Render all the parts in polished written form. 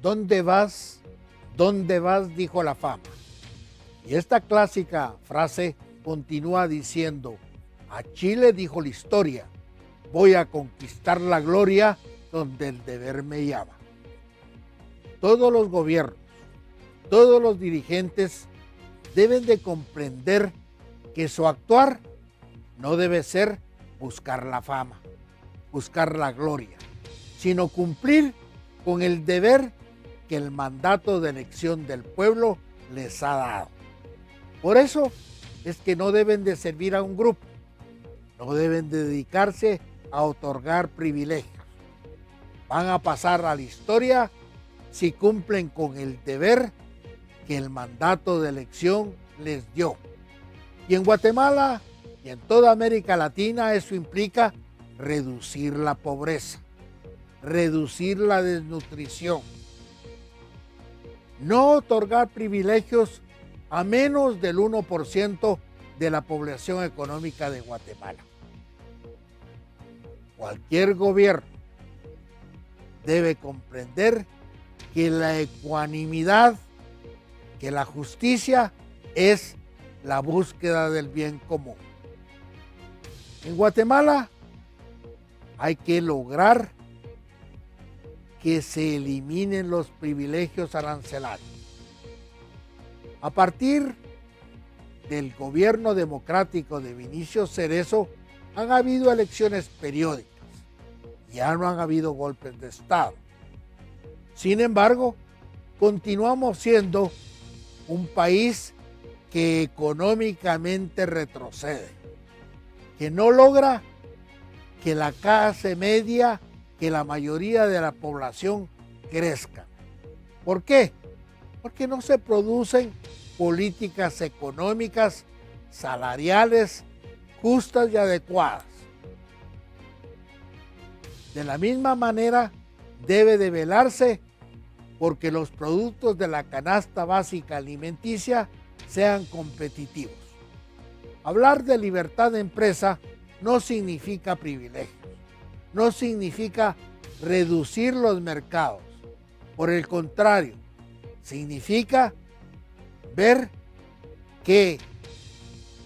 ¿Dónde vas? ¿Dónde vas? Dijo la fama. Y esta clásica frase continúa diciendo, a Chile dijo la historia, voy a conquistar la gloria donde el deber me llama. Todos los gobiernos, todos los dirigentes deben de comprender que su actuar no debe ser buscar la fama, buscar la gloria, sino cumplir con el deber que el mandato de elección del pueblo les ha dado. Por eso es que no deben de servir a un grupo, no deben de dedicarse a otorgar privilegios. Van a pasar a la historia si cumplen con el deber que el mandato de elección les dio. Y en Guatemala y en toda América Latina eso implica reducir la pobreza, reducir la desnutrición, no otorgar privilegios a menos del 1% de la población económica de Guatemala. Cualquier gobierno debe comprender que la ecuanimidad, que la justicia es la búsqueda del bien común. En Guatemala hay que lograr que se eliminen los privilegios arancelarios. A partir del gobierno democrático de Vinicio Cerezo han habido elecciones periódicas, ya no han habido golpes de Estado. Sin embargo, continuamos siendo un país que económicamente retrocede, que no logra que la clase media, que la mayoría de la población crezca. ¿Por qué? Porque no se producen políticas económicas, salariales, justas y adecuadas. De la misma manera, debe de velarse porque los productos de la canasta básica alimenticia sean competitivos. Hablar de libertad de empresa no significa privilegios, no significa reducir los mercados. Por el contrario, significa ver que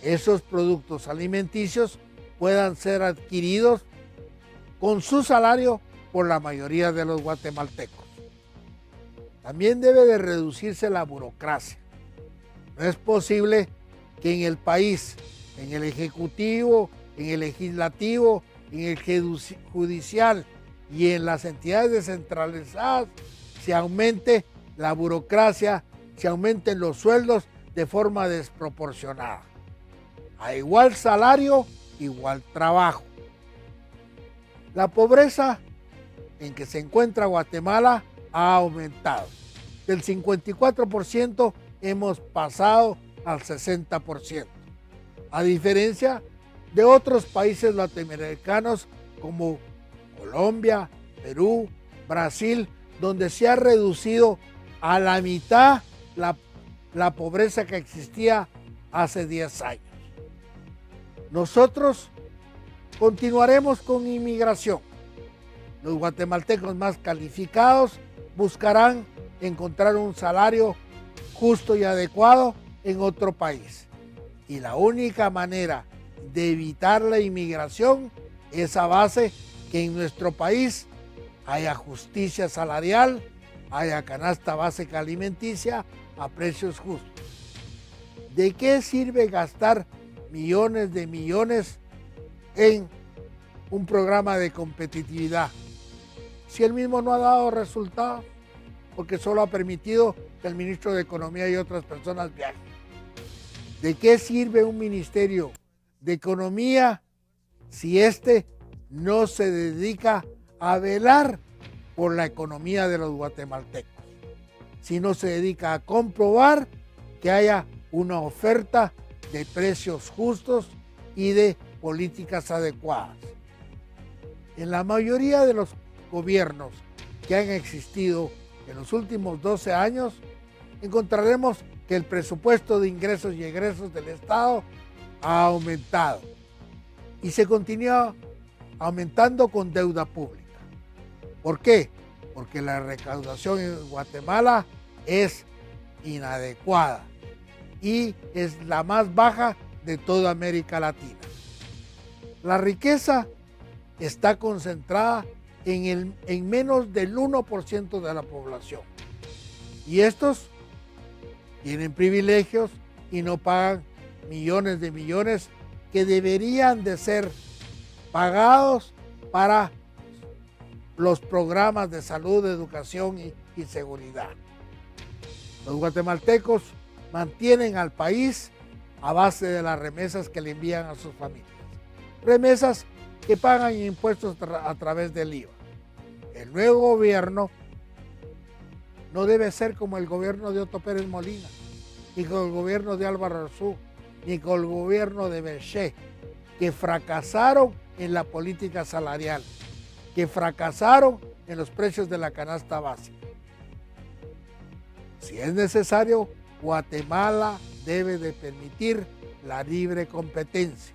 esos productos alimenticios puedan ser adquiridos con su salario por la mayoría de los guatemaltecos. También debe de reducirse la burocracia. No es posible que en el país, en el ejecutivo, en el legislativo, en el judicial y en las entidades descentralizadas se aumente la burocracia, se aumenten los sueldos de forma desproporcionada. A igual salario, igual trabajo. La pobreza en que se encuentra Guatemala ha aumentado. Del 54% hemos pasado al 60%. A diferencia de otros países latinoamericanos como Colombia, Perú, Brasil, donde se ha reducido a la mitad la pobreza que existía hace 10 años. Nosotros continuaremos con inmigración. Los guatemaltecos más calificados buscarán encontrar un salario justo y adecuado en otro país. Y la única manera de evitar la inmigración es a base que en nuestro país haya justicia salarial, haya canasta básica alimenticia a precios justos. ¿De qué sirve gastar millones de millones en un programa de competitividad si el mismo no ha dado resultados? Porque solo ha permitido que el ministro de Economía y otras personas viajen. ¿De qué sirve un ministerio de Economía si éste no se dedica a velar por la economía de los guatemaltecos? Si no se dedica a comprobar que haya una oferta de precios justos y de políticas adecuadas. En la mayoría de los gobiernos que han existido en los últimos 12 años, encontraremos que el presupuesto de ingresos y egresos del Estado ha aumentado y se continúa aumentando con deuda pública. ¿Por qué? porque la recaudación en Guatemala es inadecuada y es la más baja de toda América Latina. La riqueza está concentrada en menos del 1% de la población. Y estos tienen privilegios y no pagan millones de millones que deberían de ser pagados para los programas de salud, educación y seguridad. Los guatemaltecos mantienen al país a base de las remesas que le envían a sus familias. Remesas que pagan impuestos a través del IVA. El nuevo gobierno no debe ser como el gobierno de Otto Pérez Molina, ni con el gobierno de Álvaro Arzú, ni con el gobierno de Berché, que fracasaron en la política salarial, que fracasaron en los precios de la canasta básica. Si es necesario, Guatemala debe de permitir la libre competencia,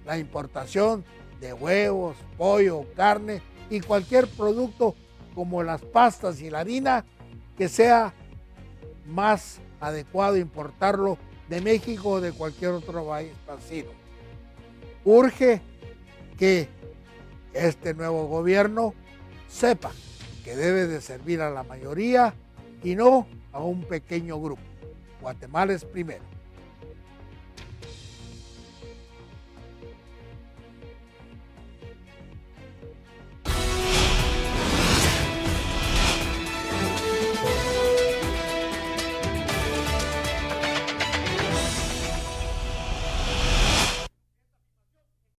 la importación de huevos, pollo, carne y cualquier producto como las pastas y la harina que sea más adecuado importarlo de México o de cualquier otro país vecino. Urge que este nuevo gobierno sepa que debe de servir a la mayoría y no a un pequeño grupo. Guatemala es primero.